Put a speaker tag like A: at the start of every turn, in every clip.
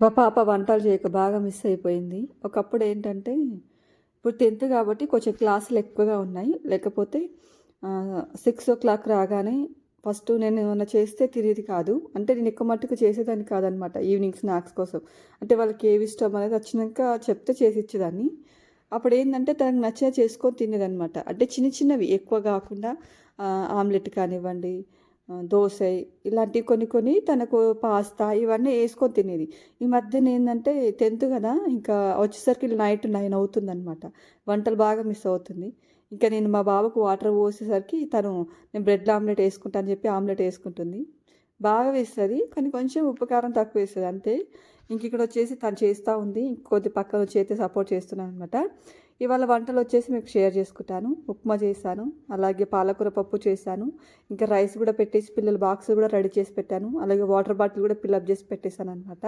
A: మా పాప వంటలు చేయక బాగా మిస్ అయిపోయింది. ఒకప్పుడు ఏంటంటే, ఇప్పుడు 10థ్ కాబట్టి కొంచెం క్లాసులు ఎక్కువగా ఉన్నాయి. లేకపోతే 6:00 రాగానే ఫస్ట్ నేను ఏమన్నా చేస్తే తినేది కాదు. అంటే నేను ఎక్కువ మట్టుకు చేసేదాన్ని కాదనమాట ఈవినింగ్ స్నాక్స్ కోసం. అంటే వాళ్ళకి ఏవి ఇష్టం అనేది వచ్చినంక చెప్తే చేసిచ్చేదాన్ని. అప్పుడేందంటే తనకు నచ్చినవి చేసుకొని తినేదనమాట. అంటే చిన్న చిన్నవి ఎక్కువ గాకుండా ఆమ్లెట్ కానివ్వండి, దోస ఇలాంటివి కొన్ని కొన్ని తనకు పాస్తా ఇవన్నీ యేసుకొని తినేది. ఈ మధ్యన ఏందంటే 10థ్ గదా! ఇంకా వచ్చేసరికి నైట్ 9 అవుతుందనమాట. వంటలు బాగా మిస్ అవుతుంది. ఇంకా నేను మా బాబుకు వాటర్ పోసేసరికి నేను బ్రెడ్ ఆమ్లెట్ యేసుకుంటా అని చెప్పి ఆమ్లెట్ యేసుకుంటుంది. బాగా వేస్తది. కానీ కొంచెం ఉప్పు, కారం తక్కువేస్తది అంతే. ఇంకిక్కడొచ్చేసి తను చేస్తా ఉంది. కొద్ది పక్కనొచ్చి అయితే సపోర్ట్ చేస్తున్నాననమాట. ఇవాళ వంటలొచ్చేసి మీకు షేర్ చేసుకుంటాను. ఉప్మా చేశాను. అలాగే పాలకూర పప్పు చేశాను. ఇంకా రైస్ గూడా పెట్టేసి పిల్లల బాక్స్ గూడా రెడీ చేసి పెట్టాను. అలాగే వాటర్ బాటిల్ గూడా ఫిలప్ చేసి పెట్టేసాననమాట.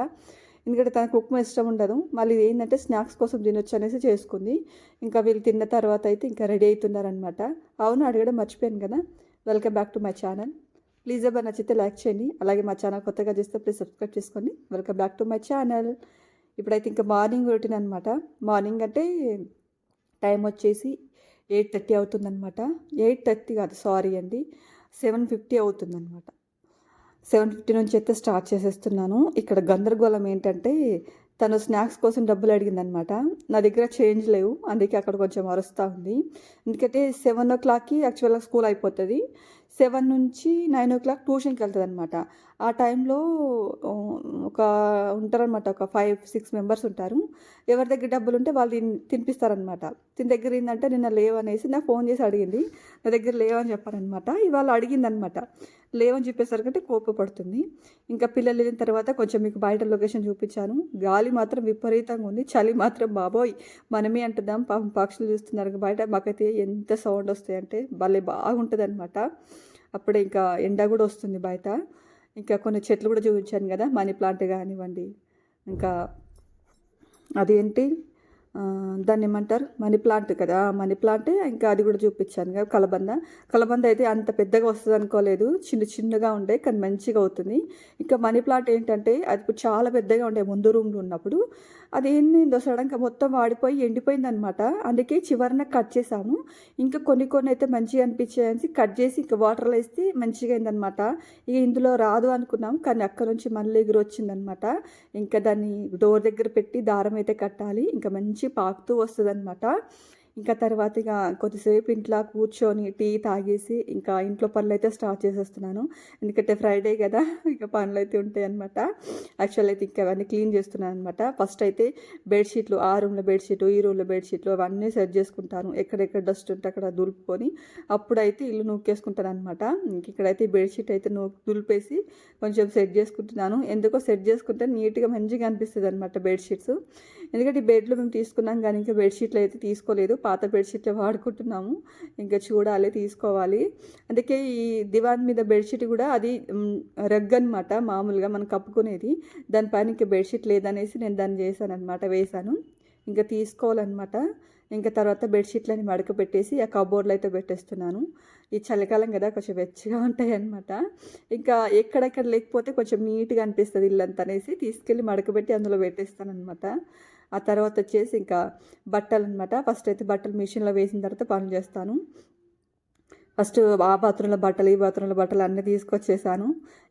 A: ఎందుకంటే తనకు ఉప్మా ఇష్టం ఉండదు. మళ్ళీ ఏందంటే స్నాక్స్ కోసం తినొచ్చనేసి చేసుకుంది. ఇంకా వీళ్ళు తిన్న తర్వాత అయితే ఇంకా రెడీ అయితున్నారనమాట. అవును, అడగడం మర్చిపోయాను గదా! Welcome back to my channel. Please అబ్బా నచ్చితే లైక్ చేయండి. అలాగే మా ఛానల్ కొత్తగా చూస్తే ప్లీజ్ సబ్స్క్రైబ్ చేసుకోండి. Welcome back to my channel. ఇప్పుడైతే ఇంకా మార్నింగ్ రొటీన్ అనమాట. మార్నింగ్ అంటే టైం వచ్చేసి 8:30 అవుతుందనమాట. 8:30 కాదు, సారీ అండి, 7:50 అవుతుందనమాట. 7:50 నుంచి అయితే స్టార్ట్ చేసేస్తున్నాను. ఇక్కడ గందరగోళం ఏంటంటే తను స్నాక్స్ కోసం డబ్బులు అడిగిందనమాట. నా దగ్గర చేంజ్ లేవు. అందుకే అక్కడ కొంచెం అరుస్తూ ఉంది. ఎందుకంటే 7:00కి యాక్చువల్గా స్కూల్ అయిపోతుంది. 7 నుంచి 9:00 ట్యూషన్కి వెళ్తుందనమాట. ఆ టైంలో ఒక ఉంటారనమాట, ఒక 5-6 మెంబర్స్ ఉంటారు. ఎవరి దగ్గర డబ్బులు ఉంటే వాళ్ళు తినిపిస్తారనమాట. తిని దగ్గర ఏంటంటే నిన్న లేవనేసి నాకు ఫోన్ చేసి అడిగింది. నా దగ్గర లేవని చెప్పాననమాట. ఇవాళ అడిగిందనమాట. లేవని చెప్పేసరికంటే కోపపడుతుంది. ఇంకా పిల్లలు వెళ్ళిన తర్వాత కొంచెం మీకు బయట లొకేషన్ చూపించాను. గాలి మాత్రం విపరీతంగా ఉంది. చలి మాత్రం బాబోయ్ మనమే అంటున్నాం. పాపం పక్షులు చూస్తున్నారు బయట. మాకైతే ఎంత సౌండ్ వస్తాయంటే భలే బాగుంటుందనమాట. అప్పుడే ఇంకా ఎండ కూడా వస్తుంది బయట. ఇంకా కొన్ని చెట్లు కూడా చూపించాను కదా, మనీ ప్లాంట్ కానివ్వండి, ఇంకా అదేంటి దాన్ని ఏమంటారు, మనీ ప్లాంట్ కదా, మనీ ప్లాంటే. ఇంకా అది కూడా చూపించాను కదా, కలబంద అయితే అంత పెద్దగా వస్తుంది అనుకోలేదు. చిన్నగా ఉండే కానీ మంచిగా అవుతుంది. ఇంకా మనీ ప్లాంట్ ఏంటంటే అది ఇప్పుడు చాలా పెద్దగా ఉండే ముందు రూమ్లో ఉన్నప్పుడు. అది ఏందో సడన్గా మొత్తం వాడిపోయి ఎండిపోయింది అనమాట. అందుకే చివరన కట్ చేసాము. ఇంకా కొన్ని కొన్ని అయితే మంచిగా అనిపించాయని కట్ చేసి ఇంకా వాటర్లో వేస్తే మంచిగా అయిందనమాట. ఇక ఇందులో రాదు అనుకున్నాం, కానీ అక్కడ నుంచి మళ్ళీ ఎగురు వచ్చిందనమాట. ఇంకా దాన్ని డోర్ దగ్గర పెట్టి దారం అయితే కట్టాలి. ఇంకా మంచి పాకుతూ వస్తుందన్నమాట. ఇంకా తర్వాత ఇక కొద్దిసేపు ఇంట్లో కూర్చొని టీ తాగేసి ఇంకా ఇంట్లో పనులు అయితే స్టార్ట్ చేసేస్తున్నాను. ఎందుకంటే ఫ్రైడే కదా, ఇక పనులు అయితే ఉంటాయి అనమాట. యాక్చువల్ అయితే ఇంకా అవన్నీ క్లీన్ చేస్తున్నాను అనమాట. ఫస్ట్ అయితే బెడ్షీట్లు, ఆ రూమ్లో బెడ్షీట్లు, ఈ రూమ్లో బెడ్షీట్లు అవన్నీ సెట్ చేసుకుంటాను. ఎక్కడెక్కడ డస్ట్ ఉంటే అక్కడ దులుపుకొని అప్పుడైతే ఇల్లు నూకేసుకుంటాను అనమాట. ఇంక ఇక్కడైతే బెడ్షీట్ అయితే దులిపేసి కొంచెం సెట్ చేసుకుంటున్నాను. ఎందుకో సెట్ చేసుకుంటే నీట్గా మంచిగా అనిపిస్తుంది అనమాట బెడ్షీట్స్. ఎందుకంటే ఈ బెడ్లు మేము తీసుకున్నాం కానీ ఇంకా బెడ్షీట్లు అయితే తీసుకోలేదు. పాత బెడ్షీట్లే వాడుకుంటున్నాము. ఇంకా చూడాలి, తీసుకోవాలి. అందుకే ఈ దివాన్ మీద బెడ్షీట్ కూడా అది రగ్ అనమాట, మామూలుగా మనం కప్పుకునేది. దానిపైన ఇంకా బెడ్షీట్ లేదనేసి నేను దాన్ని వేసాను. ఇంకా తీసుకోవాలన్నమాట. ఇంకా తర్వాత బెడ్షీట్లని మడక పెట్టేసి ఆ కబోర్డ్లో అయితే పెట్టేస్తున్నాను. ఈ చలికాలం కదా, కొంచెం వెచ్చగా ఉంటాయి అన్నమాట. ఇంకా ఎక్కడెక్కడ లేకపోతే కొంచెం నీట్గా అనిపిస్తుంది ఇల్లంతా అనేసి తీసుకెళ్ళి మడకబెట్టి అందులో పెట్టేస్తాను అనమాట. ఆ తర్వాత వచ్చేసి ఇంకా బట్టలు అనమాట. ఫస్ట్ అయితే బట్టలు మిషన్లో వేసిన తర్వాత పనులు చేస్తాను. ఫస్ట్ ఆ బాత్రూంలో బట్టలు, ఈ బాత్రూంలో బట్టలు అన్నీ తీసుకొచ్చేసాను.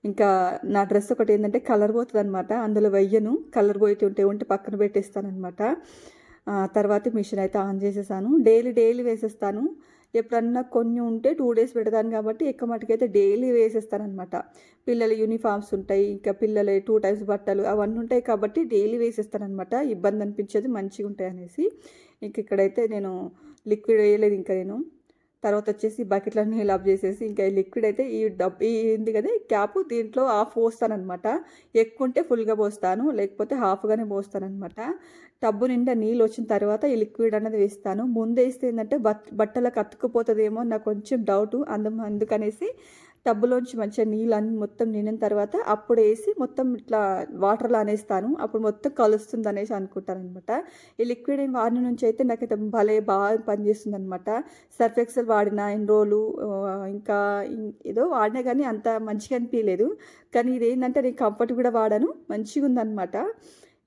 A: ఇంకా నా డ్రెస్ ఒకటి ఏంటంటే కలర్ పోతుంది అనమాట. అందులో వెయ్యను. కలర్ పోయి ఉంటే పక్కన పెట్టేస్తాను అనమాట. తర్వాత మిషన్ అయితే ఆన్ చేసేసాను. డైలీ వేసేస్తాను. ఎప్పుడన్నా కొన్ని ఉంటే 2 డేస్ పెడతాను కాబట్టి ఎక్కువ మటుకైతే డైలీ వేసేస్తానమాట. పిల్లల యూనిఫామ్స్ ఉంటాయి, ఇంకా పిల్లల 2 టైమ్స్ బట్టలు అవన్నీ ఉంటాయి కాబట్టి డైలీ వేసేస్తానమాట. ఇబ్బంది అనిపించేది, మంచిగా ఉంటాయి అనేసి. ఇంక ఇక్కడైతే నేను లిక్విడ్ వేయలేదు ఇంకా నేను. తర్వాత వచ్చేసి బకెట్లన్నీ ఫిలప్ చేసేసి ఇంకా ఈ లిక్విడ్ అయితే ఈ ఉంది కదా క్యాప్, దీంట్లో హాఫ్ పోస్తానమాట. ఎక్కువ ఉంటే ఫుల్గా పోస్తాను, లేకపోతే హాఫ్గానే పోస్తానమాట. టబ్బు నిండా నీళ్ళు వచ్చిన తర్వాత ఈ లిక్విడ్ అనేది వేస్తాను. ముందే వేస్తే ఏంటంటే బట్టలకు అతుక్కుపోతుందేమో నాకు కొంచెం డౌటు. అందుకనేసి టబ్బులోంచి మంచిగా నీళ్ళు అన్ని మొత్తం నిండిన తర్వాత అప్పుడు వేసి మొత్తం ఇట్లా వాటర్లో అనేస్తాను. అప్పుడు మొత్తం కలుస్తుంది అనేసి అనుకుంటాను అనమాట. ఈ లిక్విడ్ వాడిన నుంచి అయితే నాకైతే భలే బాగా పనిచేస్తుంది అనమాట. సర్ఫ్ ఎక్సెల్ వాడిన ఇన్ని రోజులు, ఇంకా ఏదో వాడినా కానీ అంత మంచిగా అనిపించలేదు. కానీ ఇదేంటంటే నేను కంఫర్ట్ కూడా వాడాను, మంచిగా ఉందన్నమాట.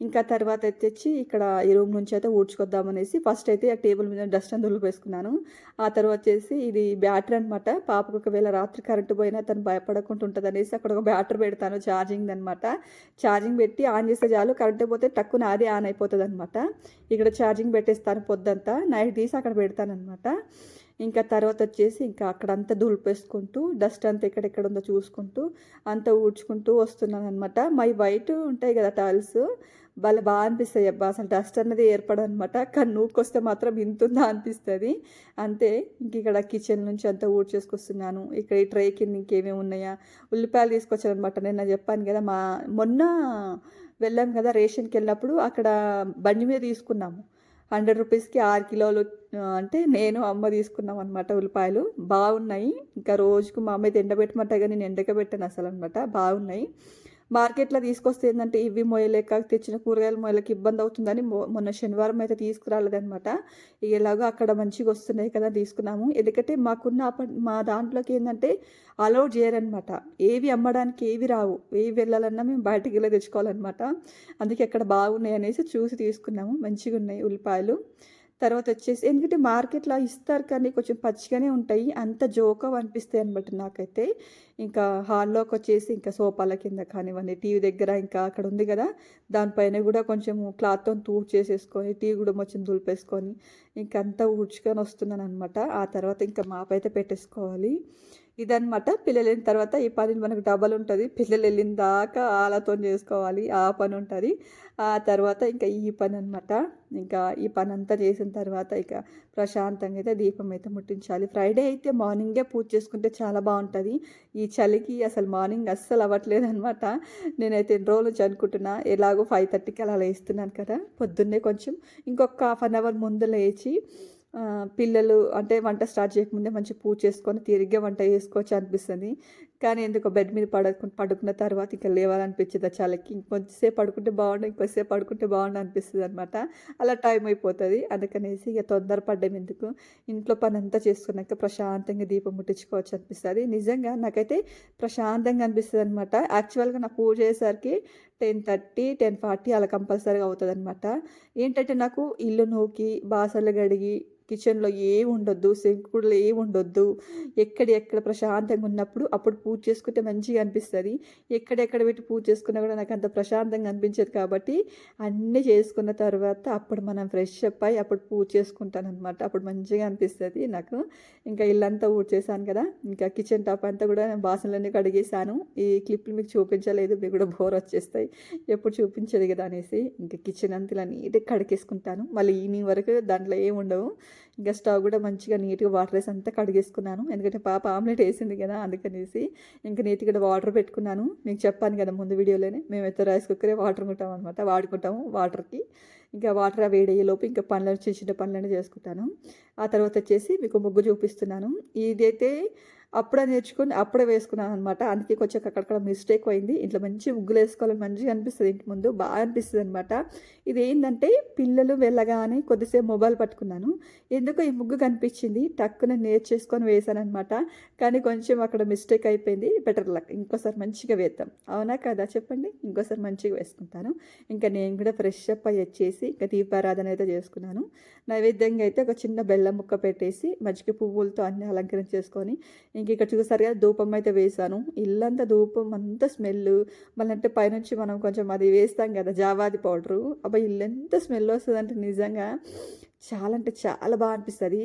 A: ఇంకా తర్వాత తెచ్చి ఇక్కడ ఈ రూమ్ నుంచి అయితే ఊడ్చుకొద్దామనేసి ఫస్ట్ అయితే ఆ టేబుల్ మీద డస్ట్ అని దులిపేసుకున్నాను. ఆ తర్వాత వచ్చేసి ఇది బ్యాటరీ అనమాట. పాపకు ఒకవేళ రాత్రి కరెంట్ పోయినా తను భయపడకుండా ఉంటదనేసి అక్కడ ఒక బ్యాటరీ పెడతాను ఛార్జింగ్‌దనమాట. ఛార్జింగ్ పెట్టి ఆన్ చేస్తే చాలు కరెంట్ పోతే టక్కున అదే ఆన్ అయిపోతదనమాట. ఇక్కడ ఛార్జింగ్ పెట్టేస్తాను పొద్దంతా. నైట్ తీసి అక్కడ పెడతాననమాట. ఇంకా తర్వాత వచ్చేసి ఇంకా అక్కడంతా దులిపేసుకుంటూ డస్ట్ అంతా ఎక్కడెక్కడ ఉందో చూసుకుంటూ అంతా ఊడ్చుకుంటూ వస్తున్నాననమాట. మై వైట్ ఉంటాయి కదా టవల్స్ భలే బాగా అనిపిస్తాయి అబ్బా! అసలు డస్ట్ అన్నది ఏర్పడదనమాట. కానీ నూకొస్తే మాత్రం ఇంతుందా అనిపిస్తది. అంతే ఇంక ఇక్కడ కిచెన్ నుంచి అంతా ఊడ్చేసుకొస్తున్నాను. ఇక్కడ ఈ ట్రే కింద ఇంకేమేమి ఉన్నాయా, ఉల్లిపాయలు తీసుకొచ్చాననమాట. నిన్న చెప్పాను కదా మొన్న వెళ్ళాం కదా రేషన్‌కెళ్ళినప్పుడు అక్కడ బండి మీద తీసుకున్నాము. 100 రూపీస్‌కి 6 కిలోలు అంటే నేను, అమ్మ తీసుకున్నాం అనమాట ఉల్లిపాయలు. బాగున్నాయి. ఇంకా రోజుకు మా అమ్మ అయితే ఎండబెట్టమంటే గాని నేను ఎండకబెట్టను అసలనమాట. బాగున్నాయి. మార్కెట్‌లో తీసుకొస్తే ఏందంటే ఇవి మోయలేక తెచ్చిన కూరగాయలు మోయలేక ఇబ్బంది అవుతుందని మొన్న శనివారం అయితే తీసుకురాలేదనమాట. ఇగ ఎలాగో అక్కడ మంచిగా వస్తున్నాయి కదా తీసుకున్నాము. ఎందుకంటే మాకున్న మా దాంట్లోకి ఏందంటే అలౌడ్ చేయరనమాట. ఏవి అమ్మడానికి ఏవి రావు. ఏవి వెళ్ళాలన్నా మేము బయటికెళ్ళి తెచ్చుకోవాలనమాట. అందుకే అక్కడ బాగున్నాయి అనేసి చూసి తీసుకున్నాము. మంచిగున్నాయి ఉల్లిపాయలు. తర్వాత వచ్చేసి ఎందుకంటే మార్కెట్‌లో ఇస్తారు కానీ కొంచెం పచ్చిగానే ఉంటాయి. అంత జోకవు అనిపిస్తాయి అనమాట నాకైతే. ఇంకా హాల్లోకొచ్చేసి ఇంకా సోఫాల కింద కానివ్వండి, టీవీ దగ్గర ఇంకా అక్కడ ఉంది కదా! దానిపైన గూడా కొంచెము క్లాత్‌తోని తుడిచేసేసుకొని, టీవీ కూడా మొత్తం దులిపేసుకొని, ఇంకంతా ఊడ్చుకొని వస్తున్నాననమాట. ఆ తర్వాత ఇంకా మాపైతే పెట్టేసుకోవాలి. ఇదనమాట. పిల్లలెళ్ళిన తర్వాత ఈ పని మనకు డబల్ ఉంటది. పిల్లలెళ్ళిన దాకా ఆళ్ళతోని చేసుకోవాలి. ఆ పనుంటది. ఆ తర్వాత ఇంకా ఈ పననమాట. ఇంకా ఈ పనంతా చేసిన తర్వాత ఇక ప్రశాంతంగా అయితే దీపం అయితే ముట్టించాలి. ఫ్రైడే అయితే మార్నింగే పూజ చేసుకుంటే చాలా బావుంటది. ఈ చలికి అసలు మార్నింగ్ అస్సలు అవ్వట్లేదనమాట. నేనైతే ఎన్ని రోజుల నుంచి అనుకుంటున్నా. ఎలాగో 5:30కి అలా లేస్తున్నాను కదా! పొద్దున్నే కొంచెం ఇంకొక హాఫ్ అన్ అవర్ ముందు లేచి పిల్లలు అంటే వంట స్టార్ట్ చేయకముందే మంచిగా పూజ చేసుకొని తిరిగ్గా వంట చేసుకోవచ్చు అనిపిస్తది. కానీ ఎందుకో బెడ్ మీద పడుకున్న తర్వాత ఇక లేవాలనిపించదు ఆ చలికి. ఇంకొంచెంసేపు పడుకుంటే బాగుండు, ఇంకొంచెంసేపు పడుకుంటే బాగుండు అనిపిస్తదనమాట. అలా టైం అయిపోతది. అందుకనేసి ఇక తొందర పడ్డం ఎందుకు, ఇంట్లో పనంతా చేసుకున్నాక ప్రశాంతంగా దీపం ముట్టించుకోవచ్చు అనిపిస్తది. నిజంగా నాకైతే ప్రశాంతంగా అనిపిస్తదనమాట. యాక్చువల్‌గా నా పూజ అయ్యేసరికి 10:30, 10:40 అలా కంపల్సరీగా అవుతదనమాట. ఏంటంటే నాకు ఇల్లు నూకి, బాసన్లు కడిగి కిచెన్‌లో ఏముండొద్దు. సింకుల్లో ఏముండొద్దు. ఎక్కడ ప్రశాంతంగా ఉన్నప్పుడు అప్పుడు పూజ చేసుకుంటే మంచిగా అనిపిస్తది. ఎక్కడెక్కడ పెట్టి పూజ చేసుకున్నా కూడా నాకంత ప్రశాంతంగా అనిపించదు కాబట్టి అన్నీ చేసుకున్న తర్వాత అప్పుడు మనం ఫ్రెష్ అప్ అయ్యి అప్పుడు పూజ చేసుకుంటాననమాట. అప్పుడు మంచిగా అనిపిస్తది నాకు. ఇంకా ఇల్లంతా ఊడ్చేసాను కదా! ఇంకా కిచెన్ టాప్ అంతా కూడా బాసనలన్నీ కడిగేసాను. ఈ క్లిప్‌లు మీకు చూపించలేదు. మీకు కూడా బోర్ వచ్చేస్తాయి. ఎప్పుడు చూపించేది కదా అనేసి. ఇంకా కిచెన్ అంతా ఇలా నీట్‌గా కడిగేసుకుంటాను. మళ్ళీ ఈవినింగ్ వరకు దాంట్లో ఏముండవు. ఇంకా స్టవ్ కూడా మంచిగా నీట్‌గా వాటర్ ఏసి అంతా కడిగేసుకున్నాను. ఎందుకంటే పాప ఆమ్లెట్ ఏసింది కదా! అందుకనేసి. ఇంక నీట్‌గా వాటర్ పెట్టుకున్నాను. మీకు చెప్పాను కదా ముందు వీడియోలోనే. మేమైతే రైస్ కుక్కరే వాడుకుంటాము వాటర్‌కి. ఇంకా వాటర్ వేడయ్యేలోపు ఇంకా పనులు చిన్న చిన్న పనులన్నీ చేసుకుంటాను. ఆ తర్వాత వచ్చేసి మీకు ముగ్గు చూపిస్తున్నాను. ఇదైతే అప్పుడే నేర్చుకొని అప్పుడే వేసుకున్నాననమాట. అందుకే కొంచెం అక్కడక్కడ మిస్టేక్ అయింది. ఇట్లా మంచి ముగ్గులేసుకోవాలని మంచిగా అనిపిస్తది ఇంటి ముందు. బాగా అనిపిస్తదనమాట. ఇదేందంటే పిల్లలు వెళ్ళగానే కొద్దిసేపు మొబైల్ పట్టుకున్నాను. ఎందుకో ఈ ముగ్గు కనిపించింది. టక్కున నేర్చేసుకొని వేశాననమాట. కానీ కొంచెం అక్కడ మిస్టేక్ అయిపోయింది. Better luck. ఇంకోసారి మంచిగా వేద్దాం. అవునా కదా చెప్పండి? ఇంకోసారి మంచిగా వేసుకుంటాను. ఇంకా నేను కూడా ఫ్రెష్ అప్ అయ్యి వచ్చేసి ఇంకా దీపారాధన అయితే చేసుకున్నాను. నైవేద్యంగా అయితే ఒక చిన్న బెల్లం ముక్క పెట్టేసి మజ్జిగ పువ్వులతో అన్నీ అలంకరించేసుకొని ఇంక ఇక్కడ చూసారు కదా ధూపం అయితే వేశాను. ఇల్లంతా ధూపం అంతా స్మెల్. మళ్ళీ అంటే పైనుంచి మనం కొంచెం అది వేస్తాం కదా జావాది పౌడరు. అబ్బా ఇల్లు ఎంత స్మెల్ వస్తుందంటే నిజంగా చాలా అంటే చాలా బాగా అనిపిస్తుంది.